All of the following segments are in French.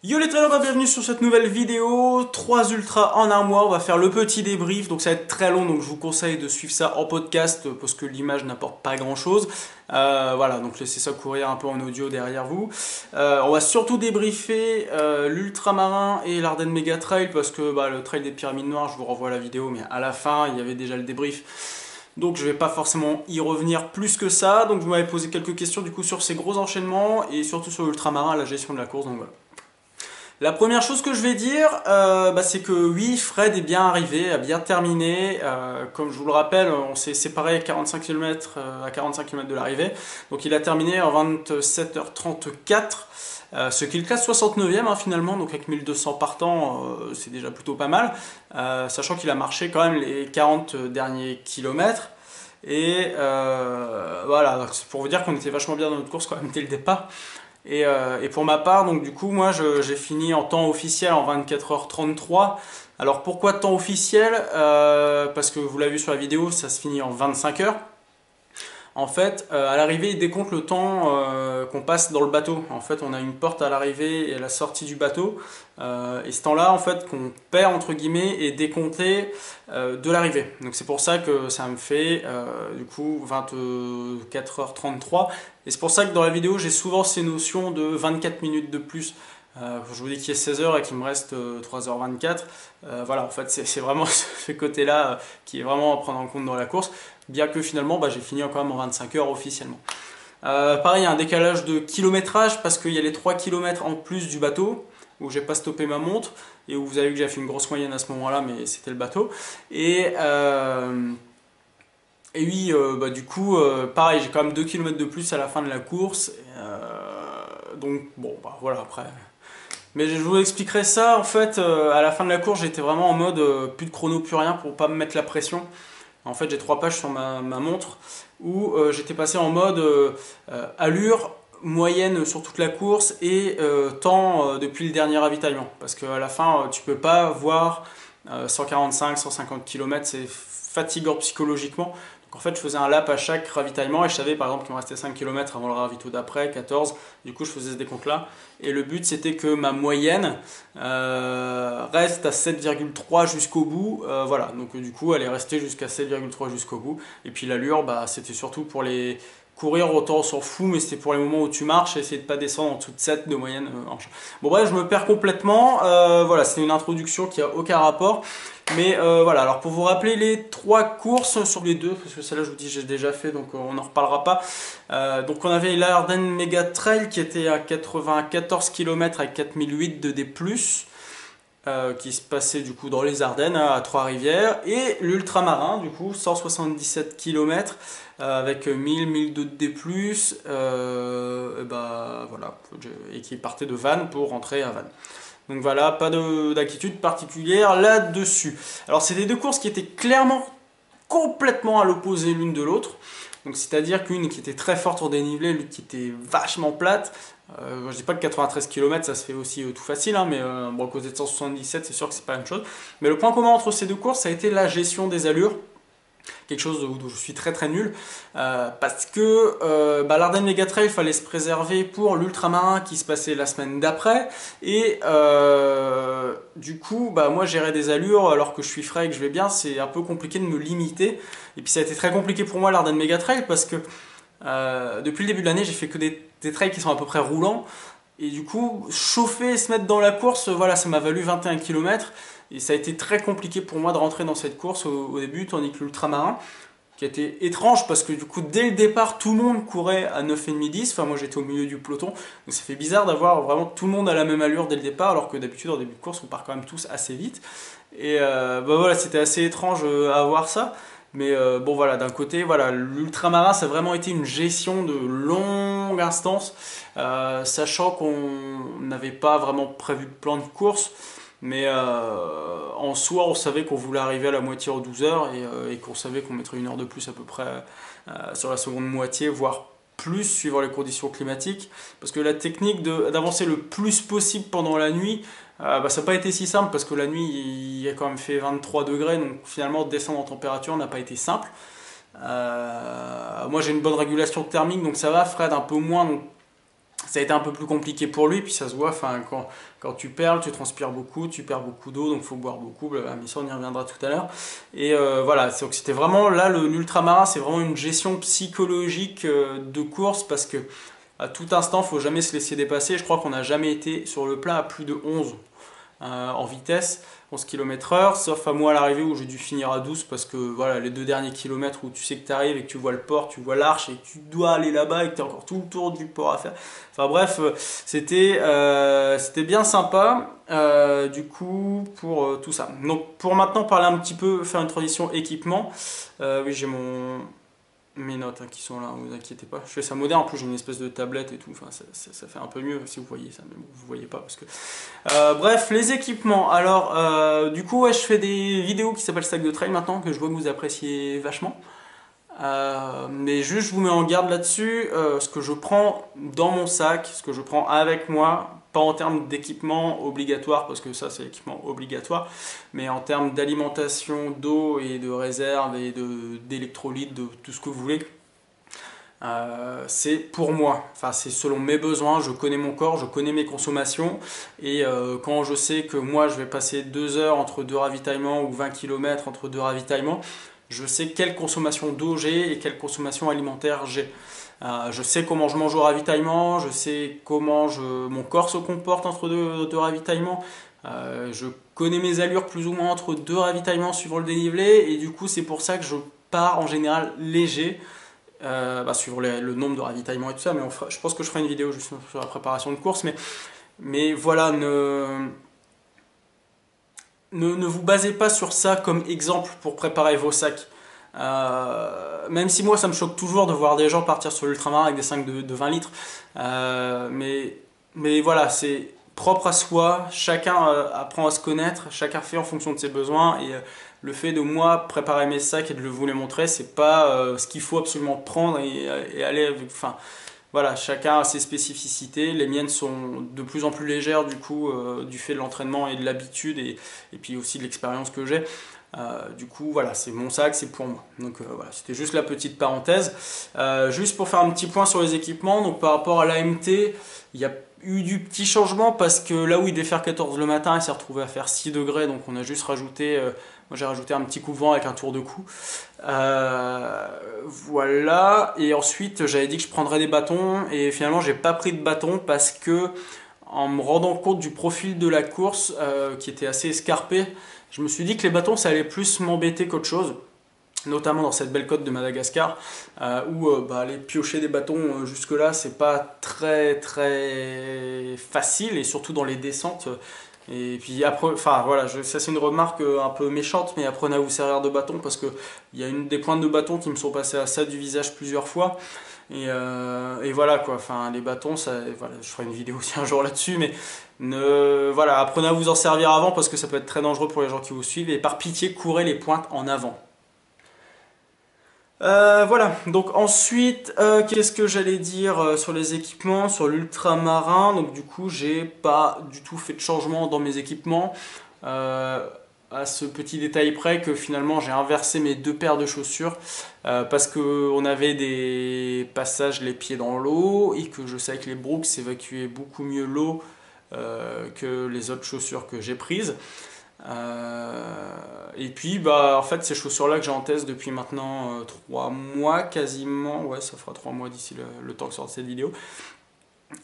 Yo les trailers, bienvenue sur cette nouvelle vidéo, 3 ultras en un mois, on va faire le petit débrief, donc ça va être très long, donc je vous conseille de suivre ça en podcast, parce que l'image n'apporte pas grand chose. Voilà, donc laissez ça courir un peu en audio derrière vous. On va surtout débriefer l'ultramarin et l'Ardenne Mega Trail, parce que le trail des Pyramides Noires, je vous renvoie à la vidéo, mais à la fin, il y avait déjà le débrief. Donc je vais pas forcément y revenir plus que ça, donc vous m'avez posé quelques questions du coup sur ces gros enchaînements, et surtout sur l'ultramarin, la gestion de la course, donc voilà. La première chose que je vais dire, c'est que oui, Fred est bien arrivé, a bien terminé. Comme je vous le rappelle, on s'est séparé à 45 km, de l'arrivée. Donc il a terminé en 27h34, ce qui le classe 69e finalement, donc avec 1200 partants, c'est déjà plutôt pas mal. Sachant qu'il a marché quand même les 40 derniers kilomètres. Et voilà, c'est pour vous dire qu'on était vachement bien dans notre course quand même dès le départ. Et pour ma part, donc du coup, moi j'ai fini en temps officiel en 24h33. Alors pourquoi temps officiel? Parce que vous l'avez vu sur la vidéo, ça se finit en 25 heures. En fait, à l'arrivée, il décompte le temps qu'on passe dans le bateau. En fait, on a une porte à l'arrivée et à la sortie du bateau. Et ce temps-là, en fait, qu'on perd, entre guillemets, est décompté de l'arrivée. Donc c'est pour ça que ça me fait, du coup, 24h33. Et c'est pour ça que dans la vidéo, j'ai souvent ces notions de 24 minutes de plus. Je vous dis qu'il est 16h et qu'il me reste 3h24. Voilà, en fait, c'est vraiment ce côté-là qui est vraiment à prendre en compte dans la course. Bien que finalement, j'ai fini quand même en 25 heures officiellement. Pareil, il y a un décalage de kilométrage parce qu'il y a les 3 km en plus du bateau où j'ai pas stoppé ma montre et où vous avez vu que j'ai fait une grosse moyenne à ce moment-là, mais c'était le bateau. Et oui, du coup, pareil, j'ai quand même 2 km de plus à la fin de la course. Donc, bon, voilà, après. Mais je vous expliquerai ça, en fait, à la fin de la course, j'étais vraiment en mode plus de chrono, plus rien pour pas me mettre la pression. En fait, j'ai 3 pages sur ma montre où j'étais passé en mode allure moyenne sur toute la course et temps depuis le dernier ravitaillement. Parce qu'à la fin, tu peux pas voir 145, 150 km, c'est fatigant psychologiquement. Donc en fait, je faisais un lap à chaque ravitaillement et je savais par exemple qu'il me restait 5 km avant le ravito d'après, 14. Du coup, je faisais ce décompte-là. Et le but, c'était que ma moyenne reste à 7,3 jusqu'au bout. Voilà, donc du coup, elle est restée jusqu'à 7,3 jusqu'au bout. Et puis l'allure, c'était surtout pour les courir, autant on s'en fout, mais c'était pour les moments où tu marches, essayer de pas descendre en dessous de 7 de moyenne. Bon bref, je me perds complètement. Voilà, c'est une introduction qui a aucun rapport. Mais voilà, alors pour vous rappeler les 3 courses sur les deux, parce que celle-là je vous dis j'ai déjà fait, donc on n'en reparlera pas. Donc on avait l'Ardenne Mega Trail qui était à 94 km avec 4008 de D+, qui se passait du coup dans les Ardennes à Trois-Rivières, et l'Ultramarin du coup 177 km avec 1002 de D+, voilà, et qui partait de Vannes pour rentrer à Vannes. Donc voilà, pas d'inquiétude particulière là-dessus. Alors c'est des deux courses qui étaient clairement complètement à l'opposé l'une de l'autre. Donc c'est-à-dire qu'une qui était très forte en dénivelé, l'autre qui était vachement plate. Je dis pas que 93 km ça se fait aussi tout facile, mais bon, à côté de 177 c'est sûr que c'est pas la même chose. Mais le point commun entre ces deux courses ça a été la gestion des allures. Quelque chose où je suis très très nul, parce que l'Ardenne Mega Trail, il fallait se préserver pour l'ultramarin qui se passait la semaine d'après, et du coup moi gérer des allures alors que je suis frais et que je vais bien, c'est un peu compliqué de me limiter. Et puis ça a été très compliqué pour moi l'Ardenne Mega Trail parce que depuis le début de l'année j'ai fait que des trails qui sont à peu près roulants, et du coup chauffer et se mettre dans la course, voilà, ça m'a valu 21 km. Et ça a été très compliqué pour moi de rentrer dans cette course au début, tandis que l'ultramarin, qui a été étrange parce que du coup dès le départ tout le monde courait à 9,5-10, enfin moi j'étais au milieu du peloton, donc ça fait bizarre d'avoir vraiment tout le monde à la même allure dès le départ, alors que d'habitude en début de course on part quand même tous assez vite. Et voilà, c'était assez étrange à voir ça. Mais bon voilà, d'un côté, voilà, l'ultramarin ça a vraiment été une gestion de longue instance, sachant qu'on n'avait pas vraiment prévu de plan de course. Mais en soi, on savait qu'on voulait arriver à la moitié en 12 heures et qu'on savait qu'on mettrait 1 heure de plus à peu près sur la seconde moitié, voire plus, suivant les conditions climatiques. Parce que la technique d'avancer le plus possible pendant la nuit, ça n'a pas été si simple parce que la nuit, il a quand même fait 23 degrés, donc finalement, descendre en température n'a pas été simple. Moi, j'ai une bonne régulation thermique, donc ça va. Fred, un peu moins, donc Ça a été un peu plus compliqué pour lui, puis ça se voit, enfin, quand tu perles, tu transpires beaucoup, tu perds beaucoup d'eau, donc il faut boire beaucoup, mais ça on y reviendra tout à l'heure. Et voilà, donc c'était vraiment, là, l'ultramarin, c'est vraiment une gestion psychologique de course, parce que à tout instant, il ne faut jamais se laisser dépasser. Je crois qu'on n'a jamais été sur le plat à plus de 11 en vitesse, 11 km/h, sauf à moi à l'arrivée où j'ai dû finir à 12 parce que voilà, les 2 derniers kilomètres où tu sais que tu arrives et que tu vois le port, tu vois l'arche et que tu dois aller là-bas et que tu as encore tout le tour du port à faire. Enfin bref, c'était bien sympa du coup pour tout ça. Donc pour maintenant parler un petit peu, faire une transition équipement, oui j'ai mes notes hein, qui sont là, ne vous inquiétez pas. Je fais ça moderne, en plus j'ai une espèce de tablette et tout, enfin, ça fait un peu mieux si vous voyez ça, mais bon, vous voyez pas parce que... bref, les équipements. Alors, du coup, ouais, je fais des vidéos qui s'appellent Sac de Trail maintenant, que je vois que vous appréciez vachement. Mais juste, je vous mets en garde là-dessus, ce que je prends dans mon sac, ce que je prends avec moi, pas en termes d'équipement obligatoire, parce que ça c'est l'équipement obligatoire, mais en termes d'alimentation, d'eau et de réserve et d'électrolytes, de tout ce que vous voulez. C'est pour moi, enfin c'est selon mes besoins, je connais mon corps, je connais mes consommations et quand je sais que moi je vais passer 2 heures entre 2 ravitaillements ou 20 km entre 2 ravitaillements, je sais quelle consommation d'eau j'ai et quelle consommation alimentaire j'ai. Je sais comment je mange au ravitaillement, je sais comment mon corps se comporte entre deux ravitaillements. Je connais mes allures plus ou moins entre 2 ravitaillements suivant le dénivelé et du coup c'est pour ça que je pars en général léger. Suivant le nombre de ravitaillements et tout ça, mais je pense que je ferai une vidéo juste sur la préparation de course, mais voilà, ne vous basez pas sur ça comme exemple pour préparer vos sacs. Même si moi ça me choque toujours de voir des gens partir sur l'ultramarin avec des sacs de 20 litres, mais voilà, c'est propre à soi, chacun apprend à se connaître, chacun fait en fonction de ses besoins et le fait de moi préparer mes sacs et de vous les montrer, c'est pas ce qu'il faut absolument prendre et aller avec, enfin voilà, chacun a ses spécificités, les miennes sont de plus en plus légères du coup du fait de l'entraînement et de l'habitude et puis aussi de l'expérience que j'ai. Du coup voilà, c'est mon sac, c'est pour moi. Donc voilà, c'était juste la petite parenthèse. Juste pour faire un petit point sur les équipements, donc par rapport à l'AMT, il y a eu du petit changement parce que là où il devait faire 14 le matin, il s'est retrouvé à faire 6 degrés, donc on a juste rajouté, moi j'ai rajouté un petit coup de vent avec un tour de cou. Voilà, et ensuite j'avais dit que je prendrais des bâtons et finalement j'ai pas pris de bâton parce que en me rendant compte du profil de la course qui était assez escarpé, je me suis dit que les bâtons ça allait plus m'embêter qu'autre chose, notamment dans cette belle côte de Madagascar où aller piocher des bâtons jusque là c'est pas très très facile et surtout dans les descentes. Et puis après, enfin voilà, ça c'est une remarque un peu méchante, mais apprenez à vous servir de bâton parce que il y a des pointes de bâton qui me sont passées à ça du visage plusieurs fois. Et voilà quoi, enfin les bâtons, voilà, je ferai une vidéo aussi un jour là-dessus, mais voilà, apprenez à vous en servir avant parce que ça peut être très dangereux pour les gens qui vous suivent et par pitié, courez les pointes en avant. Voilà, donc ensuite, qu'est-ce que j'allais dire sur les équipements, sur l'ultramarin. Donc du coup, j'ai pas du tout fait de changement dans mes équipements. À ce petit détail près que finalement j'ai inversé mes 2 paires de chaussures parce qu'on avait des passages les pieds dans l'eau et que je savais que les Brooks évacuaient beaucoup mieux l'eau que les autres chaussures que j'ai prises. Et puis en fait ces chaussures là que j'ai en test depuis maintenant 3 mois quasiment, ouais ça fera 3 mois d'ici le temps que sorte cette vidéo.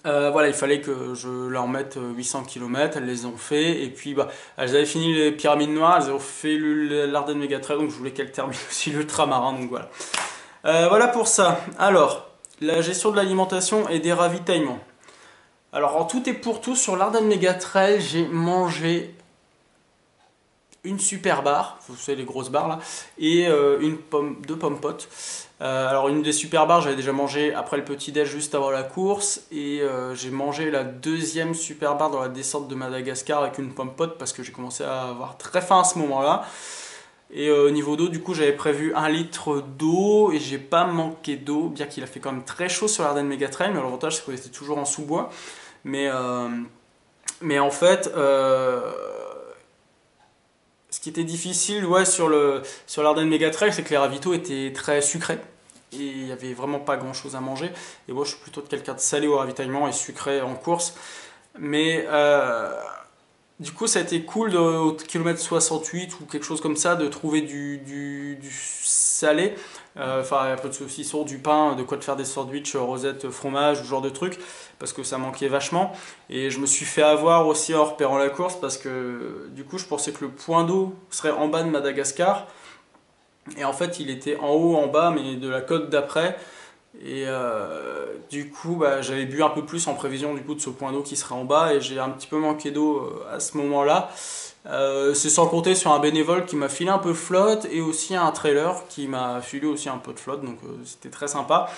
Voilà, il fallait que je leur mette 800 km, elles les ont fait et puis elles avaient fini les pyramides noires, elles ont fait l'Ardenne Méga Trail, donc je voulais qu'elles terminent aussi l'ultramarin, donc voilà. Voilà pour ça. Alors, la gestion de l'alimentation et des ravitaillements. Alors en tout et pour tout sur l'Ardenne Méga Trail, j'ai mangé une super barre, vous savez les grosses barres là, et 2 pommes potes. Alors une des super barres j'avais déjà mangé après le petit déj juste avant la course et j'ai mangé la 2e super barre dans la descente de Madagascar avec une pomme pote parce que j'ai commencé à avoir très faim à ce moment là. Et au niveau d'eau du coup j'avais prévu 1 litre d'eau et j'ai pas manqué d'eau, bien qu'il a fait quand même très chaud sur l'Ardenne Méga Trail, mais l'avantage c'est qu'on était toujours en sous-bois. Mais en fait ce qui était difficile sur l'Ardenne Méga Trail, c'est que les ravitaux étaient très sucrés. et il n'y avait vraiment pas grand chose à manger. Et moi je suis plutôt quelqu'un de salé au ravitaillement et sucré en course. Mais du coup ça a été cool au kilomètre 68 ou quelque chose comme ça de trouver du salé. Enfin un peu de saucisson, du pain, de quoi te faire des sandwichs, rosette, fromage, ce genre de trucs, parce que ça manquait vachement. Et je me suis fait avoir aussi en repérant la course, parce que du coup je pensais que le point d'eau serait en bas de Madagascar, et en fait il était en haut, en bas, mais de la côte d'après. Et du coup bah, j'avais bu un peu plus en prévision du coup de ce point d'eau qui serait en bas, et j'ai un petit peu manqué d'eau à ce moment-là. C'est sans compter sur un bénévole qui m'a filé un peu de flotte, et aussi un trailer qui m'a filé aussi un peu de flotte, donc c'était très sympa.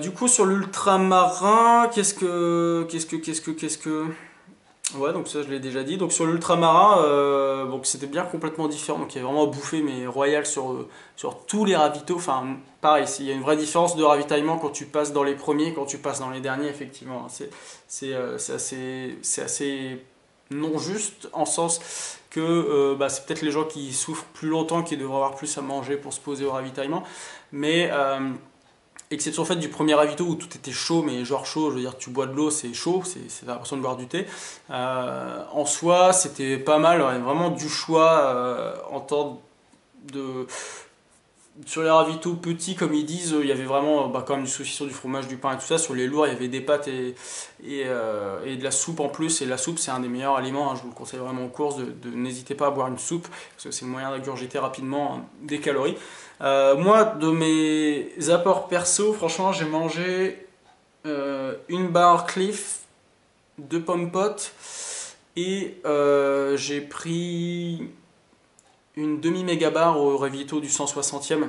Du coup sur l'ultramarin, qu'est-ce que... Ouais, donc ça je l'ai déjà dit. Donc sur l'ultramarin, donc c'était bien complètement différent. Donc il y avait vraiment bouffé mais royal sur tous les ravitaux. Enfin, pareil, il y a une vraie différence de ravitaillement quand tu passes dans les premiers, quand tu passes dans les derniers, effectivement. C'est assez non juste en sens que bah, c'est peut-être les gens qui souffrent plus longtemps qui devraient avoir plus à manger pour se poser au ravitaillement. Mais exception faite du premier ravito où tout était chaud, mais genre chaud, je veux dire, tu bois de l'eau, c'est chaud, c'est l'impression de boire du thé. En soi, c'était pas mal, ouais, vraiment du choix en temps de. Sur les ravitaux petits, comme ils disent, il y avait vraiment bah, quand même du saucisson, du fromage, du pain et tout ça. Sur les lourds, il y avait des pâtes et de la soupe en plus. Et la soupe, c'est un des meilleurs aliments, hein, je vous le conseille vraiment en course. N'hésitez pas à boire une soupe, parce que c'est le moyen d'ingurgiter rapidement des calories. Moi, de mes apports perso, franchement, j'ai mangé une barre Cliff, deux pommes potes, et j'ai pris une demi-méga-barre au Revito du 160e,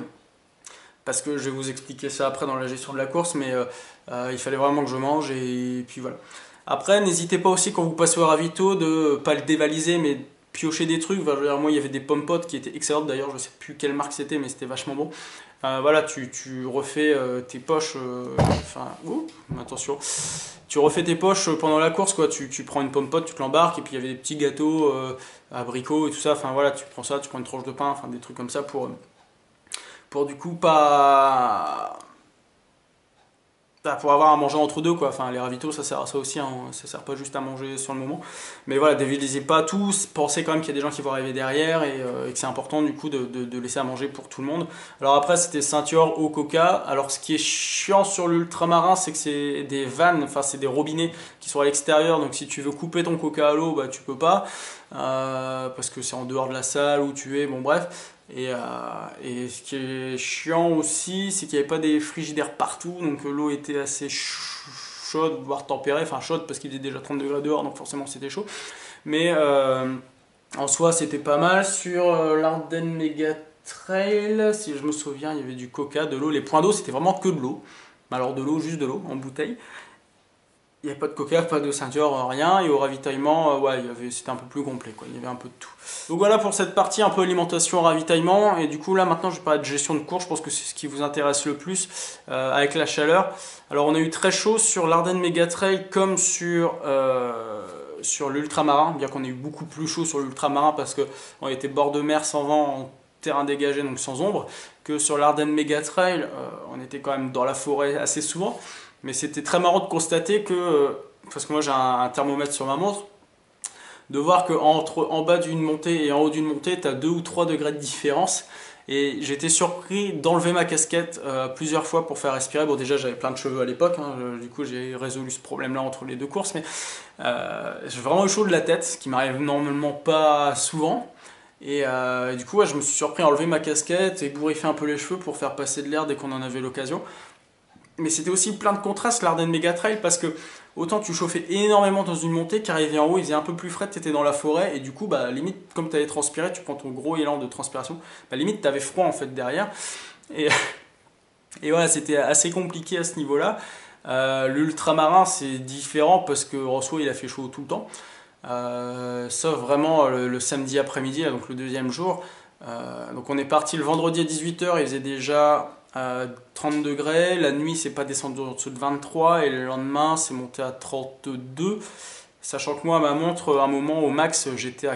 parce que je vais vous expliquer ça après dans la gestion de la course, mais il fallait vraiment que je mange, et puis voilà. Après, n'hésitez pas aussi quand vous passez au ravito de pas le dévaliser, mais piocher des trucs. Enfin, je veux dire, moi, il y avait des pommes potes qui étaient excellentes, d'ailleurs, je sais plus quelle marque c'était, mais c'était vachement bon. Voilà, tu refais tes poches, enfin, attention, tu refais tes poches pendant la course, quoi. Tu prends une pomme pote, tu te l'embarques, et puis il y avait des petits gâteaux abricots et tout ça. Enfin voilà, tu prends ça, tu prends une tranche de pain, enfin des trucs comme ça pour du coup pas. Pour avoir à manger entre deux, quoi. Enfin, les ravitaux, ça sert à ça aussi, hein. Ça sert pas juste à manger sur le moment. Mais voilà, dévilisez pas tous. Pensez quand même qu'il y a des gens qui vont arriver derrière, et que c'est important du coup de laisser à manger pour tout le monde. Alors après, c'était ceinture au coca. Alors ce qui est chiant sur l'ultramarin, c'est que c'est des vannes, enfin c'est des robinets qui sont à l'extérieur. Donc si tu veux couper ton coca à l'eau, bah tu peux pas. Parce que c'est en dehors de la salle où tu es, bon bref. Et ce qui est chiant aussi, c'est qu'il n'y avait pas des frigidaires partout, donc l'eau était assez chaude, voire tempérée, enfin chaude parce qu'il faisait déjà 30 degrés dehors, donc forcément c'était chaud. Mais en soi c'était pas mal. Sur l'Ardennes Mega Trail, si je me souviens, il y avait du coca, de l'eau. Les points d'eau c'était vraiment que de l'eau. Alors de l'eau, juste de l'eau en bouteille. Il n'y avait pas de coca, pas de ceinture, rien. Et au ravitaillement, ouais, c'était un peu plus complet, quoi. Il y avait un peu de tout. Donc voilà pour cette partie un peu alimentation, ravitaillement. Et du coup, là, maintenant, je vais parler de gestion de course. Je pense que c'est ce qui vous intéresse le plus avec la chaleur. Alors, on a eu très chaud sur l'Ardenne Mega Trail comme sur l'ultramarin. Bien qu'on ait eu beaucoup plus chaud sur l'ultramarin parce qu'on était bord de mer, sans vent, en terrain dégagé, donc sans ombre, que sur l'Ardenne Mega Trail. On était quand même dans la forêt assez souvent. Mais c'était très marrant de constater que, parce que moi j'ai un thermomètre sur ma montre, de voir qu'entre en bas d'une montée et en haut d'une montée, tu as 2 ou 3 degrés de différence. Et j'étais surpris d'enlever ma casquette plusieurs fois pour faire respirer. Bon, déjà j'avais plein de cheveux à l'époque, hein, du coup j'ai résolu ce problème-là entre les deux courses, mais j'ai vraiment eu chaud de la tête, ce qui m'arrive normalement pas souvent. Et du coup, ouais, je me suis surpris à enlever ma casquette et bourrifer un peu les cheveux pour faire passer de l'air dès qu'on en avait l'occasion. Mais c'était aussi plein de contrastes l'Ardenne Mega Trail, parce que autant tu chauffais énormément dans une montée, qu'arrivé en haut il faisait un peu plus frais, tu étais dans la forêt, et du coup bah limite comme tu avais transpiré, tu prends ton gros élan de transpiration, bah limite tu avais froid en fait derrière. Et, et voilà, c'était assez compliqué à ce niveau-là. L'ultramarin c'est différent parce que Rosso il a fait chaud tout le temps. Sauf vraiment le samedi après-midi, donc le deuxième jour. Donc on est parti le vendredi à 18h, il faisait déjà 30 degrés, la nuit c'est pas descendu en dessous de 23 et le lendemain c'est monté à 32, sachant que moi ma montre à un moment au max j'étais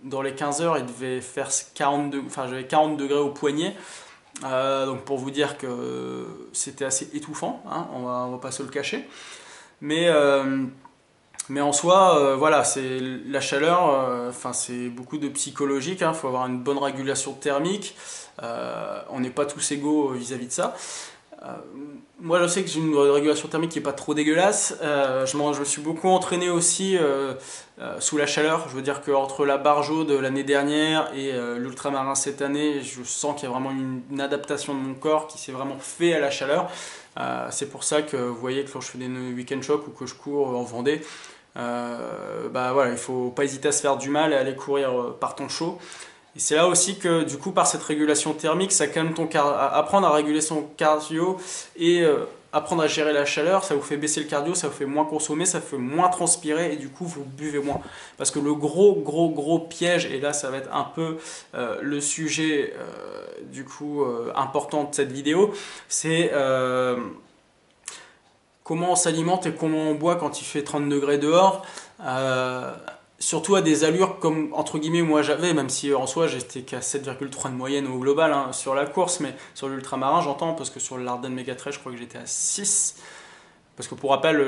dans les 15 heures, il devait faire 42, enfin j'avais 40 degrés au poignet, Donc pour vous dire que c'était assez étouffant, hein, on va pas se le cacher. Mais en soi, voilà, c'est la chaleur, enfin c'est beaucoup de psychologique, il faut avoir une bonne régulation thermique, on n'est pas tous égaux vis-à-vis de ça. Euh, Moi je sais que j'ai une régulation thermique qui est pas trop dégueulasse. Je me suis beaucoup entraîné aussi sous la chaleur. Je veux dire qu'entre la barre de l'année dernière et l'ultramarin cette année, je sens qu'il y a vraiment une adaptation de mon corps qui s'est vraiment fait à la chaleur. C'est pour ça que vous voyez que quand je fais des week-end shocks ou que je cours en Vendée, bah voilà, il faut pas hésiter à se faire du mal et aller courir par temps chaud. Et c'est là aussi que, du coup, par cette régulation thermique, ça calme apprendre à réguler son cardio et apprendre à gérer la chaleur, ça vous fait baisser le cardio, ça vous fait moins consommer, ça vous fait moins transpirer et du coup, vous buvez moins. Parce que le gros piège, et là, ça va être un peu le sujet, important de cette vidéo, c'est comment on s'alimente et comment on boit quand il fait 30 degrés dehors. Surtout à des allures comme entre guillemets moi j'avais, même si en soi j'étais qu'à 7,3 de moyenne au global sur la course, mais sur l'ultramarin j'entends, parce que sur l'Ardenne Méga Trail je crois que j'étais à 6. Parce que pour rappel,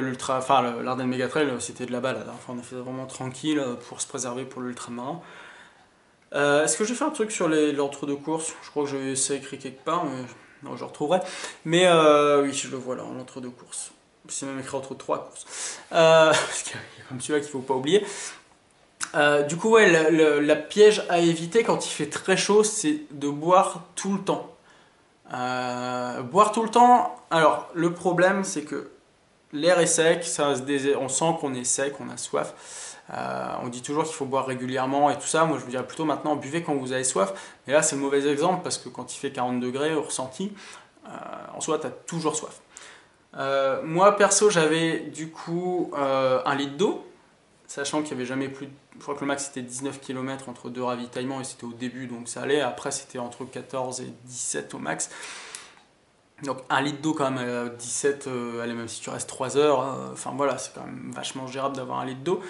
l'Ardenne Méga Trail c'était de la balade, on a fait vraiment tranquille pour se préserver pour l'ultramarin. Est-ce que j'ai fait un truc sur l'entre-deux courses? Je crois que j'ai ça écrit quelque part, mais non, je le retrouverai. Mais oui, je le vois là, en entre-deux courses. C'est même écrit entre trois courses. Parce qu'il y a comme celui-là qu'il ne faut pas oublier. Du coup, ouais, la piège à éviter quand il fait très chaud, c'est de boire tout le temps. Boire tout le temps, alors le problème c'est que l'air est sec, on sent qu'on est sec, on a soif. On dit toujours qu'il faut boire régulièrement et tout ça. Moi je vous dirais plutôt maintenant, buvez quand vous avez soif. Mais là c'est le mauvais exemple parce que quand il fait 40 degrés au ressenti, en soi tu as toujours soif. Moi perso j'avais du coup 1 litre d'eau, sachant qu'il n'y avait jamais plus de... Je crois que le max c'était 19 km entre deux ravitaillements et c'était au début donc ça allait. Après c'était entre 14 et 17 au max. Donc 1 litre d'eau quand même à 17, allez, même si tu restes 3 heures, enfin voilà, c'est quand même vachement gérable d'avoir 1 litre d'eau.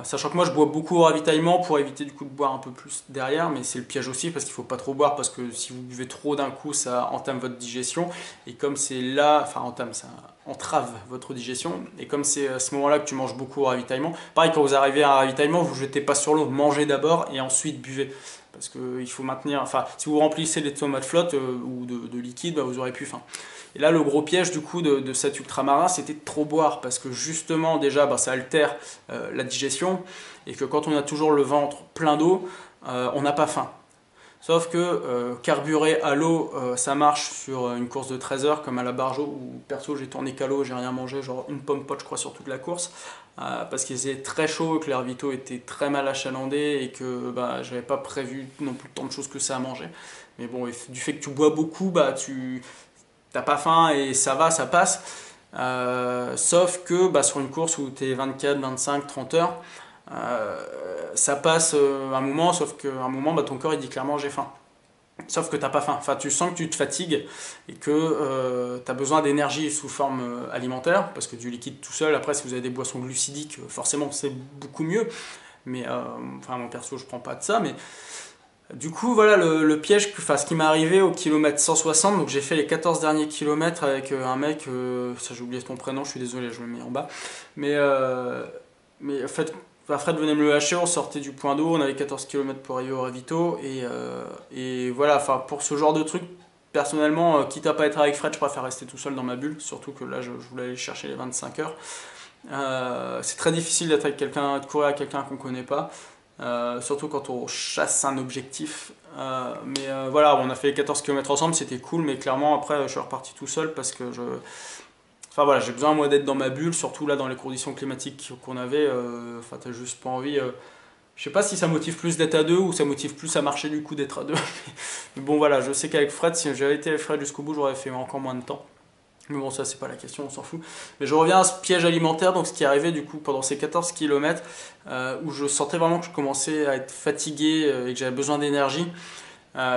Sachant que moi je bois beaucoup au ravitaillement pour éviter du coup de boire un peu plus derrière, mais c'est le piège aussi parce qu'il ne faut pas trop boire, parce que si vous buvez trop d'un coup ça entame votre digestion, et comme c'est là, enfin entame, ça entrave votre digestion, et comme c'est à ce moment là que tu manges beaucoup au ravitaillement, pareil quand vous arrivez à un ravitaillement, vous ne jetez pas sur l'eau, mangez d'abord et ensuite buvez. Parce qu'il faut maintenir, enfin si vous remplissez les tomates flottes ou de liquide, bah, vous aurez plus faim. Et là, le gros piège du coup de cet ultramarin, c'était de trop boire, parce que justement, déjà, bah, ça altère la digestion, et que quand on a toujours le ventre plein d'eau, on n'a pas faim. Sauf que carburer à l'eau, ça marche sur une course de 13 heures, comme à la Barjo, où perso j'ai tourné qu'à l'eau, j'ai rien mangé, genre une pomme pote je crois sur toute la course, parce qu'il faisait très chaud, que les ravitaux étaient très mal achalandés, et que bah, j'avais pas prévu non plus tant de choses que ça à manger. Mais bon, du fait que tu bois beaucoup, bah, t'as pas faim et ça va, ça passe. Sauf que bah, sur une course où tu es 24, 25, 30 heures, ça passe un moment, sauf qu'à un moment, bah, ton corps il dit clairement j'ai faim. Sauf que t'as pas faim. Enfin, tu sens que tu te fatigues et que tu as besoin d'énergie sous forme alimentaire, parce que du liquide tout seul, après, si vous avez des boissons glucidiques, forcément c'est beaucoup mieux. Mais enfin, mon perso, je prends pas de ça, mais du coup, voilà le piège, ce qui m'est arrivé au kilomètre 160. Donc j'ai fait les 14 derniers kilomètres avec un mec, ça j'ai oublié ton prénom, je suis désolé, je le mets en bas. Mais en fait, Fred venait me le hacher, on sortait du point d'eau, on avait 14 km pour arriver au ravito. Et voilà, enfin, pour ce genre de truc, personnellement, quitte à pas être avec Fred, je préfère rester tout seul dans ma bulle, surtout que là je voulais aller chercher les 25 heures. C'est très difficile d'être avec quelqu'un, de courir avec quelqu'un qu'on connaît pas. Surtout quand on chasse un objectif. Voilà, on a fait les 14 km ensemble, c'était cool, mais clairement après je suis reparti tout seul parce que enfin voilà, j'ai besoin moi d'être dans ma bulle, surtout là dans les conditions climatiques qu'on avait. Enfin, t'as juste pas envie. Je sais pas si ça motive plus d'être à deux ou ça motive plus à marcher du coup d'être à deux. Mais bon voilà, je sais qu'avec Fred, si j'avais été avec Fred jusqu'au bout, j'aurais fait encore moins de temps. Mais bon, ça c'est pas la question, on s'en fout. Mais je reviens à ce piège alimentaire, donc ce qui est arrivé du coup pendant ces 14 km, où je sentais vraiment que je commençais à être fatigué et que j'avais besoin d'énergie.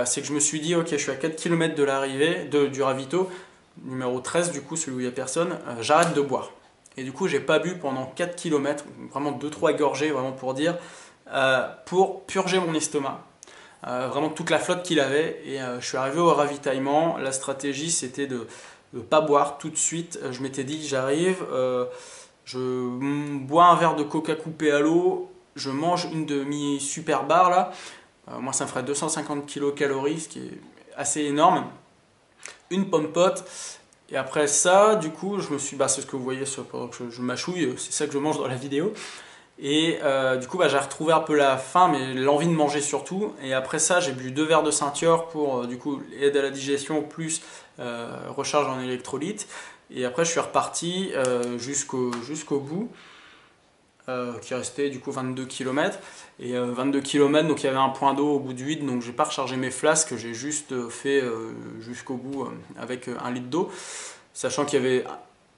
C'est que je me suis dit, ok, je suis à 4 km de l'arrivée, du ravito, numéro 13 du coup, celui où il n'y a personne, j'arrête de boire. Et du coup, j'ai pas bu pendant 4 km, vraiment 2-3 gorgées, vraiment pour dire, pour purger mon estomac. vraiment toute la flotte qu'il avait. Et je suis arrivé au ravitaillement. La stratégie, c'était de ne pas boire tout de suite. Je m'étais dit, j'arrive, je bois un verre de coca coupé à l'eau, je mange une demi super barre là. Moi, ça me ferait 250 kcal, ce qui est assez énorme. Une pomme pote. Et après ça, du coup, je me suis, c'est ce que vous voyez pendant que je mâchouille, c'est ça que je mange dans la vidéo. Et du coup, j'ai retrouvé un peu la faim, mais l'envie de manger surtout. Et après ça, j'ai bu 2 verres de ceinture pour du coup aide à la digestion plus recharge en électrolytes. Et après, je suis reparti jusqu'au bout, qui restait du coup 22 km. Et 22 km, donc il y avait un point d'eau au bout de 8, donc j'ai pas rechargé mes flasques, j'ai juste fait jusqu'au bout avec 1 litre d'eau, sachant qu'il y avait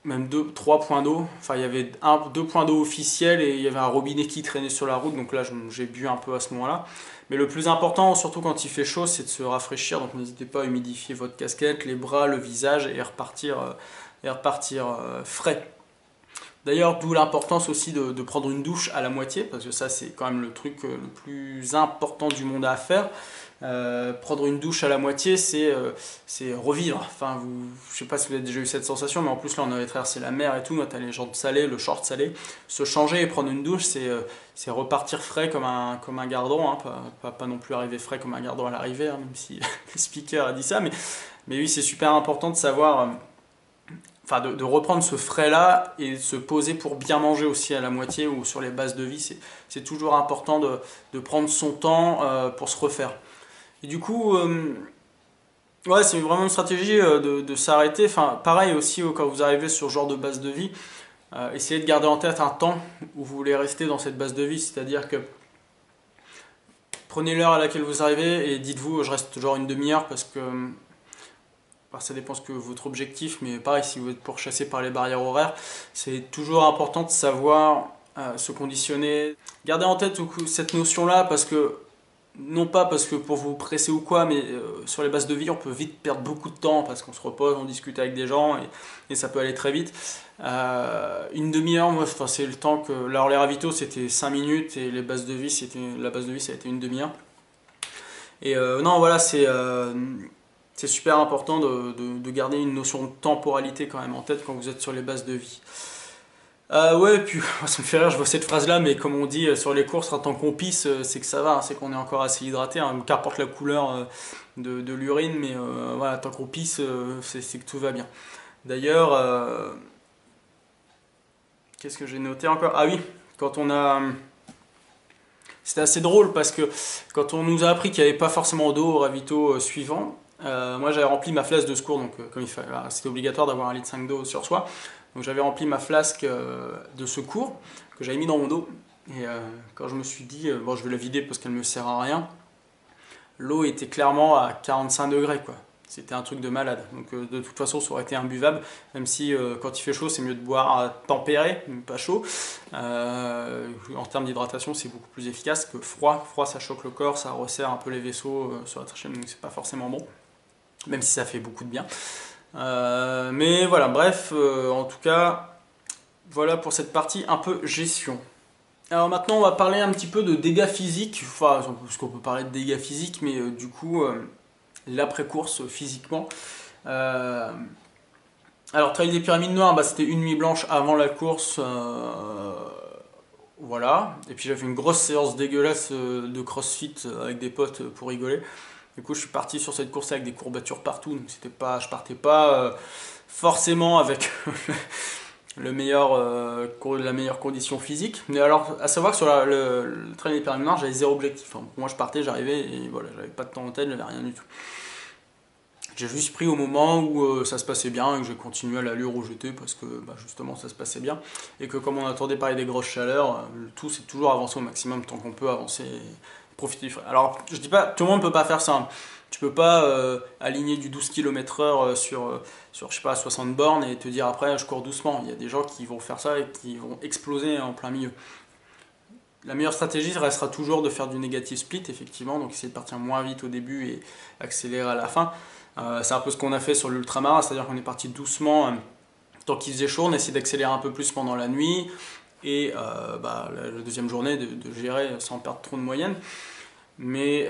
même 3 points d'eau, enfin il y avait 2 points d'eau officiels et il y avait un robinet qui traînait sur la route, donc là j'ai bu un peu à ce moment-là. Mais le plus important, surtout quand il fait chaud, c'est de se rafraîchir, donc n'hésitez pas à humidifier votre casquette, les bras, le visage et repartir frais. D'ailleurs, d'où l'importance aussi de prendre une douche à la moitié, parce que ça c'est quand même le truc le plus important du monde à faire. Prendre une douche à la moitié, c'est revivre. Enfin, je sais pas si vous avez déjà eu cette sensation, mais en plus là on avait traversé la mer et tout, tu as les jambes salées, le short salé. Se changer et prendre une douche, c'est repartir frais comme un gardon, hein, pas non plus arriver frais comme un gardon à l'arrivée, hein, même si le speaker a dit ça, mais oui, c'est super important de savoir... Enfin, de reprendre ce frais-là et de se poser pour bien manger aussi à la moitié ou sur les bases de vie. C'est toujours important de prendre son temps pour se refaire. Et du coup, ouais, c'est vraiment une stratégie de s'arrêter. Enfin, pareil aussi quand vous arrivez sur ce genre de base de vie, essayez de garder en tête un temps où vous voulez rester dans cette base de vie. C'est-à-dire que prenez l'heure à laquelle vous arrivez et dites-vous, je reste genre une demi-heure parce que... ça dépend ce que votre objectif, mais pareil, si vous êtes pourchassé par les barrières horaires, c'est toujours important de savoir se conditionner. Gardez en tête cette notion-là, parce que, non pas parce que pour vous presser ou quoi, mais sur les bases de vie, on peut vite perdre beaucoup de temps, parce qu'on se repose, on discute avec des gens, et ça peut aller très vite. Une demi-heure, moi, c'est le temps que... Alors les ravitaux, c'était 5 minutes, et la base de vie, ça a été une demi-heure. Et non, voilà, c'est super important de garder une notion de temporalité quand même en tête quand vous êtes sur les bases de vie. Ouais, puis ça me fait rire, je vois cette phrase-là, mais comme on dit sur les courses, tant qu'on pisse, c'est que ça va, hein, c'est qu'on est encore assez hydraté, hein, qu'importe la couleur de l'urine, mais voilà, tant qu'on pisse, c'est que tout va bien. D'ailleurs, qu'est-ce que j'ai noté encore? Ah oui, quand on a... C'était assez drôle parce que quand on nous a appris qu'il n'y avait pas forcément d'eau au ravito suivant, moi j'avais rempli ma flasque de secours, donc comme c'était obligatoire d'avoir 1,5 litre d'eau sur soi, donc j'avais rempli ma flasque de secours que j'avais mis dans mon dos. Et quand je me suis dit, bon, je vais la vider parce qu'elle me sert à rien, l'eau était clairement à 45 degrés, quoi. C'était un truc de malade. Donc de toute façon, ça aurait été imbuvable, même si quand il fait chaud, c'est mieux de boire tempéré, pas chaud. En termes d'hydratation, c'est beaucoup plus efficace que froid. Froid, ça choque le corps, ça resserre un peu les vaisseaux sur la trachée, donc c'est pas forcément bon, même si ça fait beaucoup de bien. Mais voilà, bref, en tout cas, voilà pour cette partie un peu gestion. Alors maintenant, on va parler un petit peu de dégâts physiques, enfin, parce qu'on peut parler de dégâts physiques, mais du coup, l'après-course physiquement. Alors, Trail des Pyramides Noires, c'était une nuit blanche avant la course, voilà. Et puis j'avais une grosse séance dégueulasse de crossfit avec des potes pour rigoler. Du coup, je suis parti sur cette course avec des courbatures partout, donc je partais pas forcément avec la meilleure condition physique. Mais alors, à savoir que sur le Trail des Pyramides Noires, j'avais zéro objectif. Enfin, moi, je partais, j'arrivais et voilà, j'avais pas de temps en tête, j'avais rien du tout. J'ai juste pris au moment où ça se passait bien et que j'ai continué à l'allure où j'étais parce que justement ça se passait bien. Et que comme on attendait pareil des grosses chaleurs, le tout c'est toujours avancer au maximum tant qu'on peut avancer et profiter du frais. Alors je dis pas, tout le monde ne peut pas faire ça. Hein. Tu peux pas aligner du 12 km/h sur je sais pas 60 bornes et te dire après je cours doucement. Il y a des gens qui vont faire ça et qui vont exploser en plein milieu. La meilleure stratégie restera toujours de faire du negative split effectivement, donc essayer de partir moins vite au début et accélérer à la fin. C'est un peu ce qu'on a fait sur l'ultramara, c'est-à-dire qu'on est parti doucement tant qu'il faisait chaud, on a essayé d'accélérer un peu plus pendant la nuit et la deuxième journée de gérer sans perdre trop de moyenne. Mais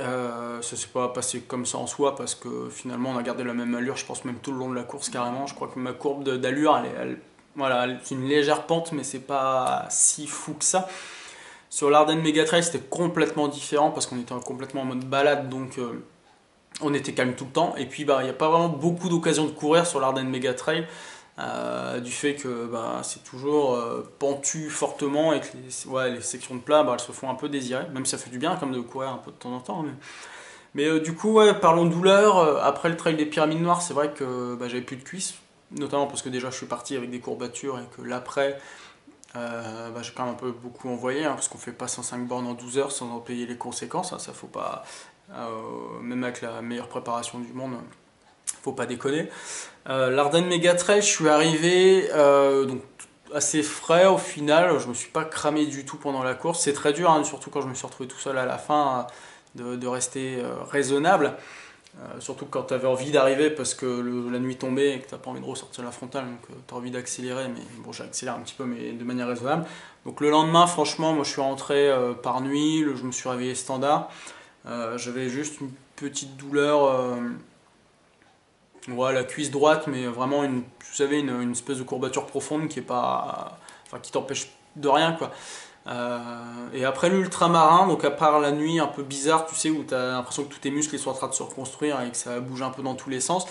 ça s'est pas passé comme ça en soi parce que finalement on a gardé la même allure, je pense même tout le long de la course carrément. Je crois que ma courbe d'allure, voilà, c'est une légère pente, mais c'est pas si fou que ça. Sur l'Ardenne Mega Trail, c'était complètement différent parce qu'on était complètement en mode balade, donc on était calme tout le temps. Et puis, bah, il n'y a pas vraiment beaucoup d'occasions de courir sur l'Ardenne Mega Trail, du fait que bah, c'est toujours pentu fortement et que les sections de plat, bah, elles se font un peu désirer, même si ça fait du bien comme de courir un peu de temps en temps. Mais du coup, ouais, parlons de douleur. Après le trail des Pyramides Noires, c'est vrai que bah, j'avais plus de cuisses, notamment parce que déjà je suis parti avec des courbatures et que l'après, bah, j'ai quand même un peu beaucoup envoyé, hein, parce qu'on fait pas 105 bornes en 12 heures sans en payer les conséquences, hein, ça faut pas, même avec la meilleure préparation du monde, faut pas déconner. L'Ardenne Mega Trail, je suis arrivé donc assez frais au final, je me suis pas cramé du tout pendant la course, c'est très dur, hein, surtout quand je me suis retrouvé tout seul à la fin, de rester raisonnable. Surtout quand tu avais envie d'arriver parce que la nuit tombait et que tu n'as pas envie de ressortir la frontale, donc tu as envie d'accélérer, mais bon, j'accélère un petit peu, mais de manière raisonnable. Donc le lendemain, franchement, moi je suis rentré par nuit, je me suis réveillé standard. J'avais juste une petite douleur, ouais, la cuisse droite, mais vraiment vous savez, une espèce de courbature profonde qui est pas, enfin, qui t'empêche de rien, quoi. Et après l'ultramarin, donc à part la nuit un peu bizarre, tu sais, où tu as l'impression que tous tes muscles sont en train de se reconstruire et que ça bouge un peu dans tous les sens,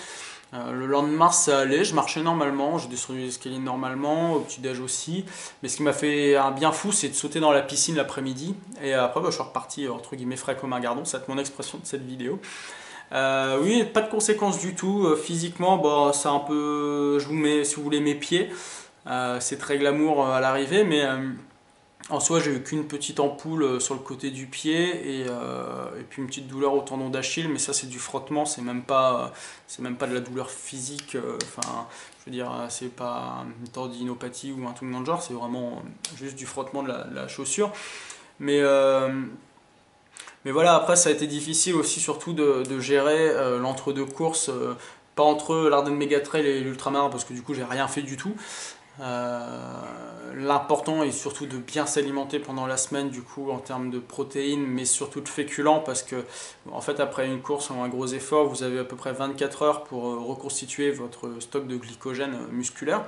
le lendemain ça allait, je marchais normalement, j'ai descendu les escaliers normalement, au petit-déj aussi, mais ce qui m'a fait un bien fou, c'est de sauter dans la piscine l'après-midi, et après bah, je suis reparti entre guillemets frais comme un gardon, c'est mon expression de cette vidéo. Oui, pas de conséquences du tout, physiquement, bah, c'est un peu, je vous mets, si vous voulez, mes pieds, c'est très glamour à l'arrivée, mais en soi, j'ai eu qu'une petite ampoule sur le côté du pied et puis une petite douleur au tendon d'Achille, mais ça c'est du frottement, c'est même pas de la douleur physique. Enfin, je veux dire, c'est pas une tendinopathie ou un truc dans le genre, c'est vraiment juste du frottement de la chaussure. Mais mais voilà, après ça a été difficile aussi surtout de gérer l'entre-deux courses, pas entre l'Ardenne Mega Trail et l'Ultramarin parce que du coup j'ai rien fait du tout. L'important est surtout de bien s'alimenter pendant la semaine du coup en termes de protéines mais surtout de féculents parce que en fait après une course ou un gros effort vous avez à peu près 24 heures pour reconstituer votre stock de glycogène musculaire,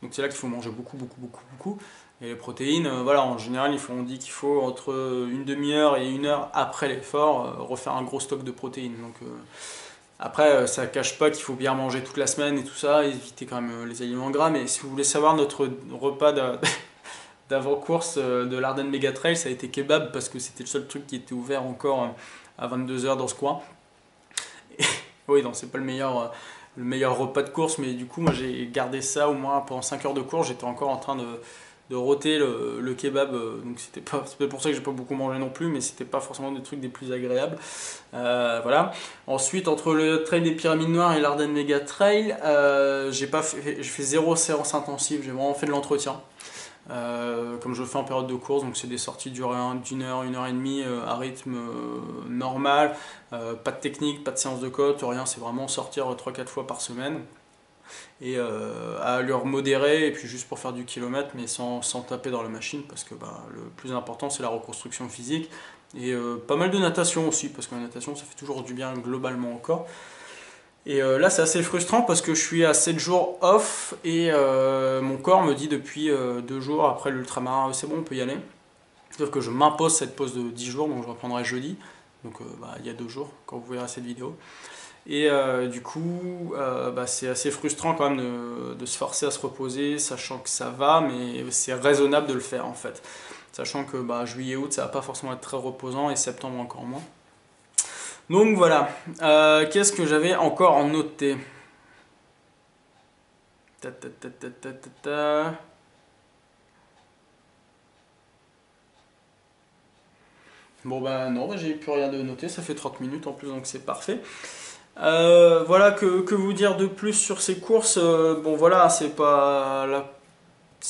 donc c'est là qu'il faut manger beaucoup et les protéines, voilà, en général on dit qu'il faut entre une demi-heure et une heure après l'effort refaire un gros stock de protéines, donc après, ça cache pas qu'il faut bien manger toute la semaine et tout ça, éviter quand même les aliments gras. Mais si vous voulez savoir, notre repas d'avant-course de l'Ardenne Mega Trail, ça a été kebab parce que c'était le seul truc qui était ouvert encore à 22 heures dans ce coin. Et, oui, non, c'est pas le meilleur repas de course, mais du coup, moi j'ai gardé ça au moins pendant 5 heures de course. J'étais encore en train de rôter le kebab, donc c'était pour ça que j'ai pas beaucoup mangé non plus, mais c'était pas forcément des trucs des plus agréables. Voilà. Ensuite, entre le trail des Pyramides Noires et l'Ardenne Mega Trail, j'ai fait zéro séance intensive, j'ai vraiment fait de l'entretien. Comme je le fais en période de course, donc c'est des sorties d'une heure, une heure et demie à rythme normal, pas de technique, pas de séance de côte, rien, c'est vraiment sortir 3-4 fois par semaine et à allure modérée et puis juste pour faire du kilomètre mais sans taper dans la machine parce que bah, le plus important c'est la reconstruction physique et pas mal de natation aussi parce que la natation ça fait toujours du bien globalement au corps. Et là c'est assez frustrant parce que je suis à 7 jours off et mon corps me dit depuis 2 jours après l'ultramarin c'est bon on peut y aller. Sauf que je m'impose cette pause de 10 jours donc je reprendrai jeudi, donc bah, il y a 2 jours quand vous verrez cette vidéo. Et du coup, bah, c'est assez frustrant quand même de se forcer à se reposer, sachant que ça va, mais c'est raisonnable de le faire en fait. Sachant que bah, juillet, août, ça va pas forcément être très reposant et septembre encore moins. Donc voilà. Qu'est-ce que j'avais encore en noté? Ta, ta, ta, ta, ta, ta, ta. Bon bah non, bah, j'ai plus rien de noter, ça fait 30 minutes en plus donc c'est parfait. Voilà, que vous dire de plus sur ces courses? Bon voilà, c'est pas la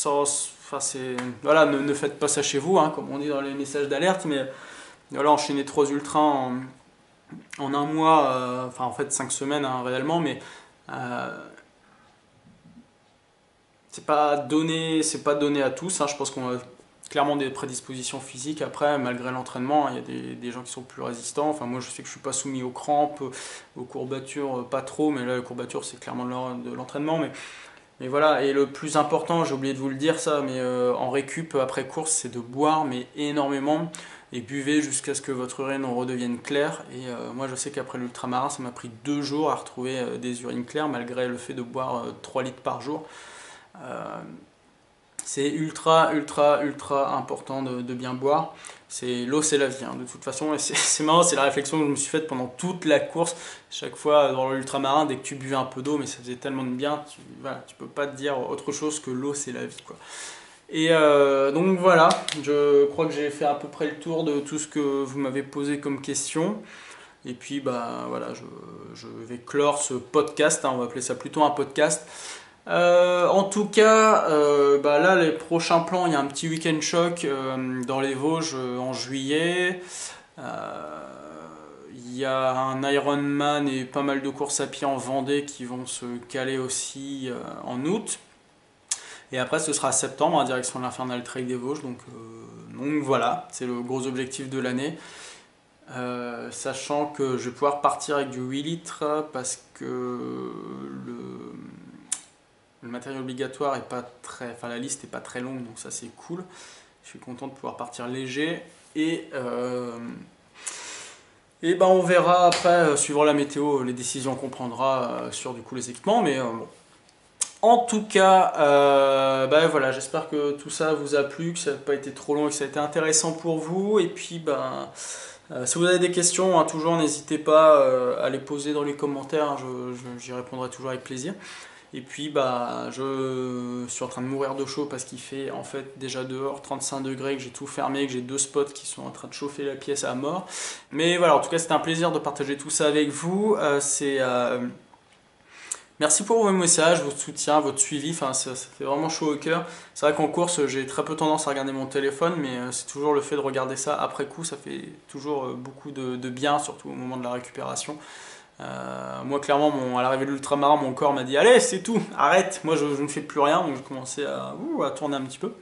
enfin c'est voilà, ne faites pas ça chez vous, hein, comme on dit dans les messages d'alerte, mais voilà, enchaîner 3 ultras en un mois, enfin en fait 5 semaines hein, réellement, mais euh, c'est pas donné à tous, hein, je pense qu'on va clairement des prédispositions physiques. Après, malgré l'entraînement, il y a des gens qui sont plus résistants. Enfin, moi, je sais que je suis pas soumis aux crampes, aux courbatures, pas trop, mais là, les courbatures, c'est clairement de l'entraînement. Mais voilà, et le plus important, j'ai oublié de vous le dire ça, mais en récup après course, c'est de boire, mais énormément, et buvez jusqu'à ce que votre urine redevienne claire. Et moi, je sais qu'après l'ultramarin, ça m'a pris 2 jours à retrouver des urines claires, malgré le fait de boire 3 litres par jour. C'est ultra important de bien boire. L'eau, c'est la vie, hein, de toute façon. Et c'est marrant, c'est la réflexion que je me suis faite pendant toute la course. Chaque fois dans l'ultramarin, dès que tu buvais un peu d'eau, mais ça faisait tellement de bien, voilà, tu peux pas te dire autre chose que l'eau, c'est la vie, quoi. Et donc voilà, je crois que j'ai fait à peu près le tour de tout ce que vous m'avez posé comme question. Et puis bah voilà, je vais clore ce podcast, hein, on va appeler ça plutôt un podcast. En tout cas, bah là les prochains plans, il y a un petit week-end choc dans les Vosges en juillet. Il y a un Ironman et pas mal de courses à pied en Vendée qui vont se caler aussi en août. Et après ce sera septembre en direction de l'Infernal Trail des Vosges. Donc voilà, c'est le gros objectif de l'année. Sachant que je vais pouvoir partir avec du 8 litres parce que le matériel obligatoire est pas très, enfin la liste est pas très longue, donc ça c'est cool. Je suis content de pouvoir partir léger et ben on verra après, suivant la météo, les décisions qu'on prendra sur du coup les équipements, mais bon. En tout cas, ben voilà, j'espère que tout ça vous a plu, que ça n'a pas été trop long et que ça a été intéressant pour vous. Et puis ben si vous avez des questions, hein, toujours n'hésitez pas à les poser dans les commentaires, hein, j'y répondrai toujours avec plaisir. Et puis bah je suis en train de mourir de chaud parce qu'il fait en fait déjà dehors 35 degrés, que j'ai tout fermé, que j'ai 2 spots qui sont en train de chauffer la pièce à mort. Mais voilà, en tout cas c'était un plaisir de partager tout ça avec vous. Merci pour vos messages, votre soutien, votre suivi, enfin, ça fait vraiment chaud au cœur. C'est vrai qu'en course, j'ai très peu tendance à regarder mon téléphone, mais c'est toujours le fait de regarder ça après coup, ça fait toujours beaucoup de bien, surtout au moment de la récupération. Moi, clairement, à l'arrivée de l'ultramarin, mon corps m'a dit « Allez, c'est tout, arrête !» Moi, je ne fais plus rien, donc j'ai commencé à tourner un petit peu.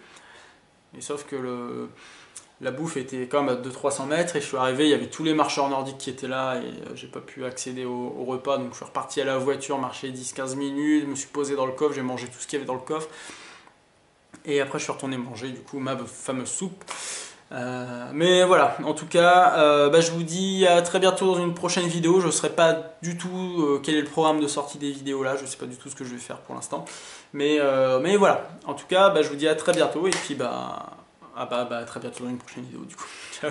Et sauf que la bouffe était quand même à 200-300 mètres et je suis arrivé, il y avait tous les marcheurs nordiques qui étaient là et j'ai pas pu accéder au repas, donc je suis reparti à la voiture, marché 10-15 minutes, me suis posé dans le coffre, j'ai mangé tout ce qu'il y avait dans le coffre et après je suis retourné manger du coup ma fameuse soupe. Mais voilà, en tout cas, bah, je vous dis à très bientôt dans une prochaine vidéo. Je ne saurais pas du tout quel est le programme de sortie des vidéos là, je ne sais pas du tout ce que je vais faire pour l'instant. Mais voilà, en tout cas, bah, je vous dis à très bientôt et puis bah, à très bientôt dans une prochaine vidéo du coup. Ciao.